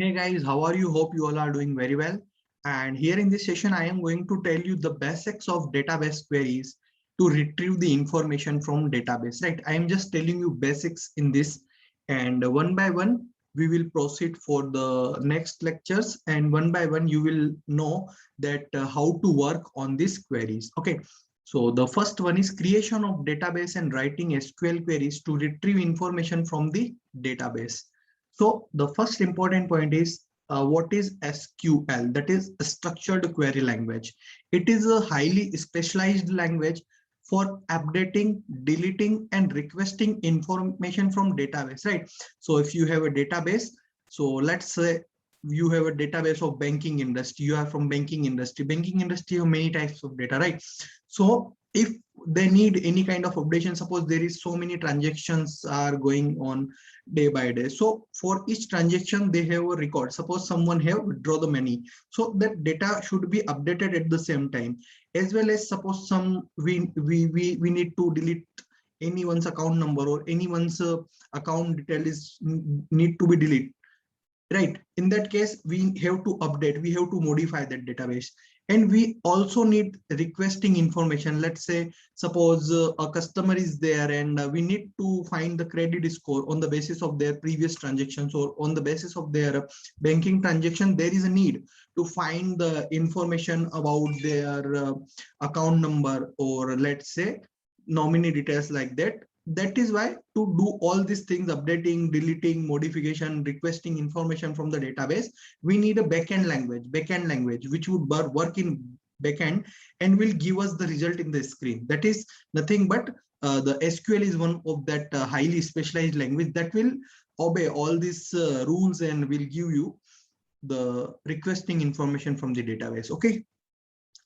Hey guys, how are you? Hope you all are doing very well. And here in this session, I am going to tell you the basics of database queries to retrieve the information from database, right? I am just telling you basics in this, and one by one, we will proceed for the next lectures, and one by one, you will know that how to work on these queries. Okay. So the first one is creation of database and writing SQL queries to retrieve information from the database. So the first important point is what is SQL? That is a structured query language. It is a highly specialized language for updating, deleting, and requesting information from database, right? So if you have a database, so let's say you have a database of banking industry, you are from banking industry have many types of data, right? So if they need any kind of updation, suppose there is so many transactions are going on day by day, so for each transaction they have a record. Suppose someone have withdraw the money, so that data should be updated at the same time. As well as suppose some we need to delete anyone's account number, or anyone's account detail is need to be deleted, right? In that case we have to update, we have to modify that database. And we also need requesting information. Let's say suppose a customer is there, and we need to find the credit score on the basis of their previous transactions, or on the basis of their banking transaction. There is a need to find the information about their account number, or let's say nominee details, like that. That is why to do all these things, updating, deleting, modification, requesting information from the database, we need a backend language which would work in backend and will give us the result in the screen. That is nothing but the SQL is one of that highly specialized language that will obey all these rules and will give you the requesting information from the database. Okay.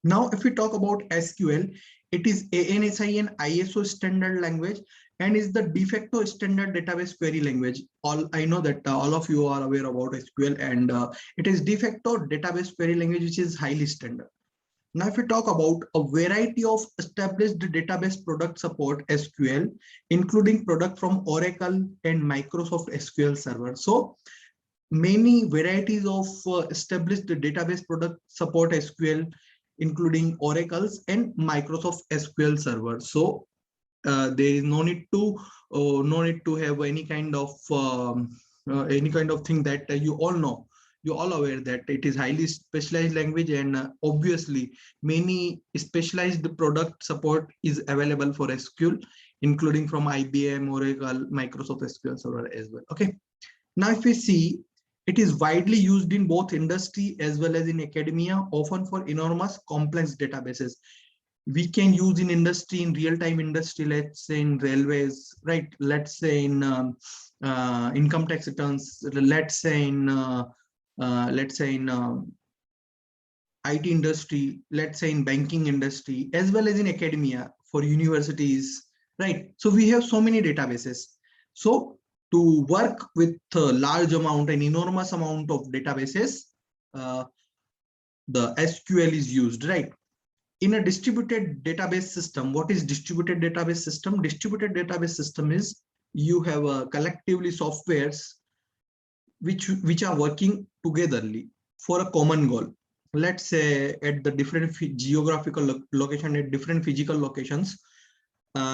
Now, if we talk about SQL, it is ANSI and ISO standard language, and is the de facto standard database query language. All I know that all of you are aware about SQL, and it is de facto database query language, which is highly standard. Now, if we talk about a variety of established database product support SQL, including product from Oracle and Microsoft SQL Server. So many varieties of established database product support SQL, including Oracle's and Microsoft SQL Server. So there is no need to have any kind of thing that you all know. You all aware that it is highly specialized language, and obviously many specialized product support is available for SQL, including from IBM, Oracle, Microsoft SQL Server as well. Okay. Now, if we see, it is widely used in both industry as well as in academia, often for enormous complex databases. We can use in industry, in real-time industry, let's say in railways, right? Let's say in income tax returns, let's say in IT industry, let's say in banking industry, as well as in academia for universities, right? So we have so many databases. So to work with a large amount, an enormous amount of databases, the SQL is used, right? In a distributed database system, what is distributed database system? Distributed database system is you have collectively softwares which are working togetherly for a common goal. Let's say at the different geographical location, at different physical locations,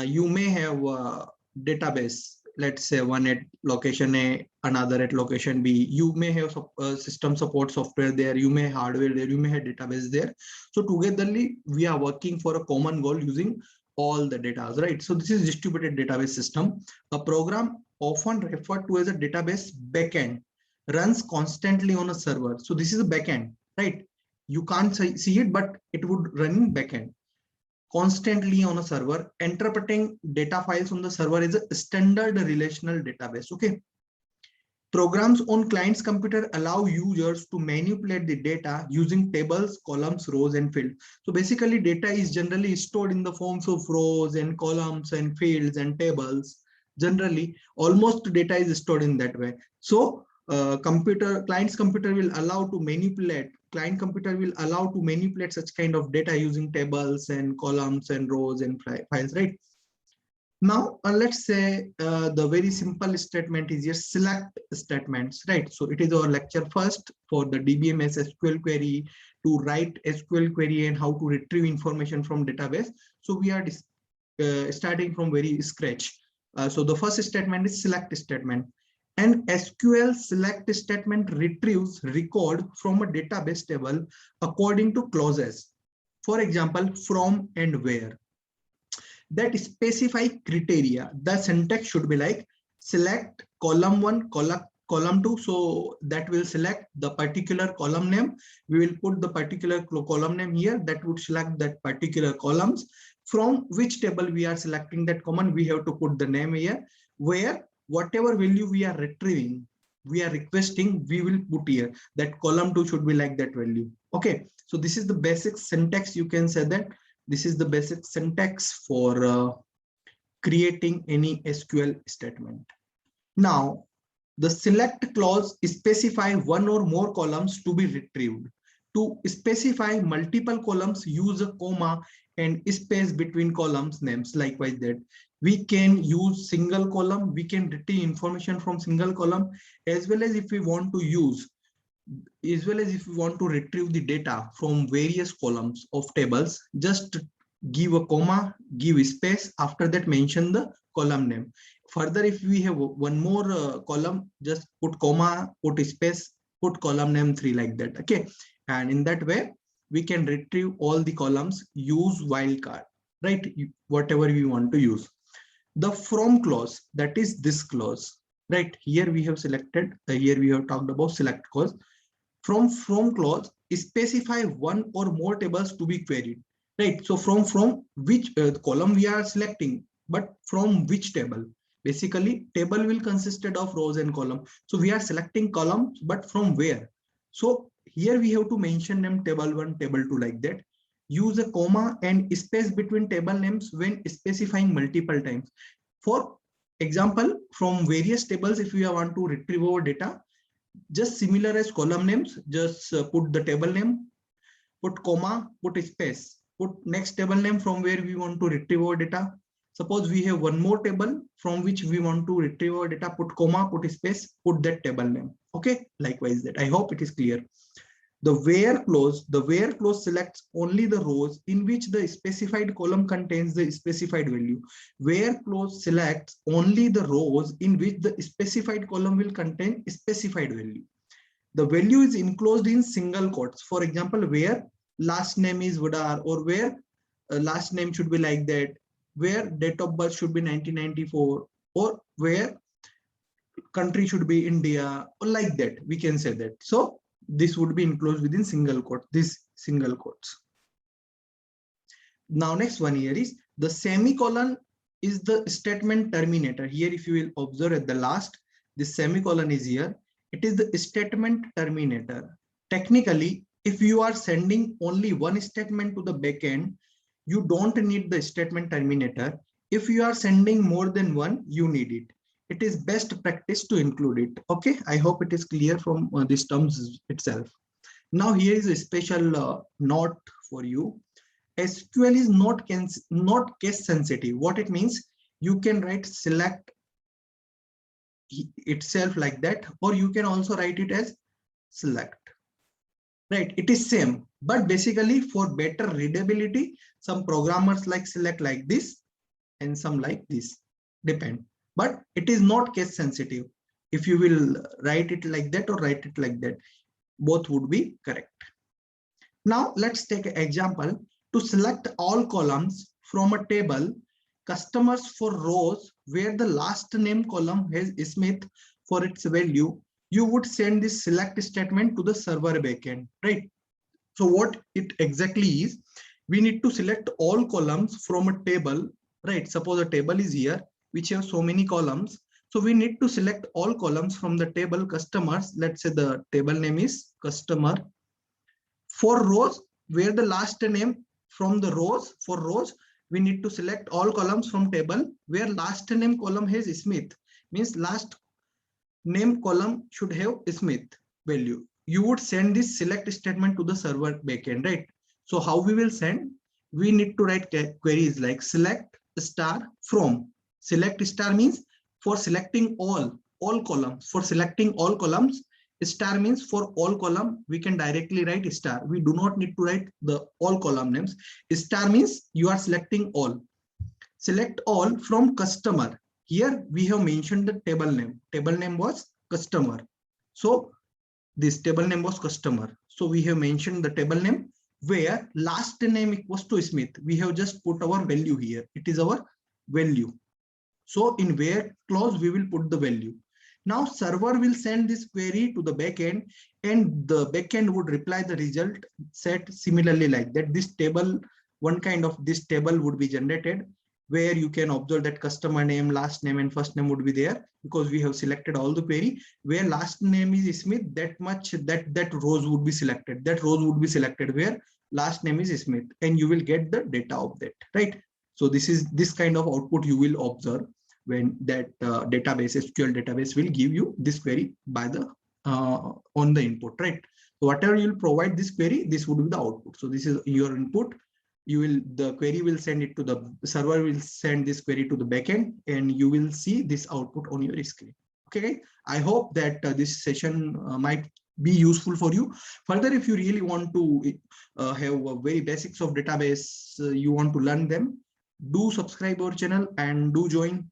you may have a database. Let's say one at location A, another at location B. You may have system support software there, you may have hardware there, you may have database there. So togetherly, we are working for a common goal using all the data, right? So this is distributed database system. A program often referred to as a database backend runs constantly on a server. So this is a backend, right? You can't see it, but it would run in backend constantly on a server. Interpreting data files on the server is a standard relational database. Okay. Programs on client's computer allow users to manipulate the data using tables, columns, rows, and fields. So basically, data is generally stored in the forms of rows and columns and fields and tables. Generally, almost data is stored in that way. So client's computer will allow to manipulate. Client computer will allow to manipulate such kind of data using tables and columns and rows and files, right? Now, let's say the very simple statement is your select statements, right? So it is our lecture first for the DBMS SQL query, to write SQL query and how to retrieve information from database. So we are starting from very scratch. So the first statement is select statement. An SQL select statement retrieves record from a database table according to clauses. For example, from and where, that specify criteria. The syntax should be like select column 1, column 2. So that will select the particular column name. We will put the particular column name here. That would select that particular columns. From which table we are selecting that command, we have to put the name here. Where whatever value we are retrieving, we are requesting, we will put here. That column 2 should be like that value. Okay. So this is the basic syntax. You can say that this is the basic syntax for creating any SQL statement. Now, the select clause specify one or more columns to be retrieved. To specify multiple columns, use a comma and space between columns names. Likewise, that we can use single column, we can retrieve information from single column, as well as if we want to retrieve the data from various columns of tables, just give a comma, give space, after that mention the column name. Further, if we have one more column, just put comma, put space, put column name 3, like that. Okay. And in that way, we can retrieve all the columns, use wildcard, right? Whatever we want to use. The from clause, that is this clause, right? Here we have selected, here we have talked about select clause. From clause specify one or more tables to be queried, right? So from which column we are selecting, but from which table? Basically, table will consisted of rows and column. So we are selecting columns, but from where? So here we have to mention them table 1, table 2, like that. Use a comma and space between table names when specifying multiple times. For example, from various tables, if we want to retrieve our data, just similar as column names, just put the table name, put comma, put space, put next table name from where we want to retrieve our data. Suppose we have one more table from which we want to retrieve our data, put comma, put space, put that table name. Okay, likewise that. I hope it is clear. The where clause selects only the rows in which the specified column contains the specified value. Where clause selects only the rows in which the specified column will contain specified value. The value is enclosed in single quotes. For example, where last name is Vadar, or where last name should be like that, where date of birth should be 1994, or where country should be India, or like that, we can say that. So this would be enclosed within single quote, this single quotes. Now next one here is the semicolon is the statement terminator. Here if you will observe at the last, this semicolon is here. It is the statement terminator. Technically, if you are sending only one statement to the backend, you don't need the statement terminator. If you are sending more than one, you need it. It is best practice to include it. Okay, I hope it is clear from these terms itself. Now here is a special note for you. SQL is not case sensitive. What it means, you can write select itself like that, or you can also write it as select, right? It is same, but basically for better readability, some programmers like select like this and some like this, depend. But it is not case sensitive. If you will write it like that or write it like that, both would be correct. Now let's take an example. To select all columns from a table, customers for rows where the last name column has Smith for its value, you would send this select statement to the server backend, right? So what it exactly is, we need to select all columns from a table, right? Suppose a table is here, which have so many columns. So we need to select all columns from the table customers. Let's say the table name is customer. For rows where the last name from the rows, for rows, we need to select all columns from table where last name column has Smith, means last name column should have Smith value. You would send this select statement to the server backend, right? So how we will send? We need to write queries like select star from. Select star means for selecting all columns. For selecting all columns, star means for all column, we can directly write star. We do not need to write the all column names. Star means you are selecting all. Select all from customer. Here we have mentioned the table name. Table name was customer. So this table name was customer. So we have mentioned the table name where last name equals to Smith. We have just put our value here. It is our value. So in where clause we will put the value. Now server will send this query to the backend, and the backend would reply the result set similarly like that. This table, one kind of this table would be generated where you can observe that customer name, last name, and first name would be there because we have selected all the query. Where last name is Smith, that much that rows would be selected. That rows would be selected where last name is Smith, and you will get the data of that, right? So this kind of output you will observe when that database, SQL database, will give you this query by the on the input, right? So whatever you will provide this query, this would be the output. So this is your input. The query will send it to the server, will send this query to the backend, and you will see this output on your screen. Okay, I hope that this session might be useful for you. Further, if you really want to have very basics of database, you want to learn them, do subscribe our channel and do join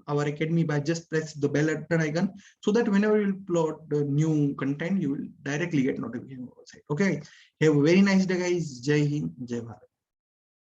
our academy by just press the bell icon, so that whenever you upload the new content, you will directly get notification. Okay, have a very nice day, guys. Jai Hind, Jai Bharat.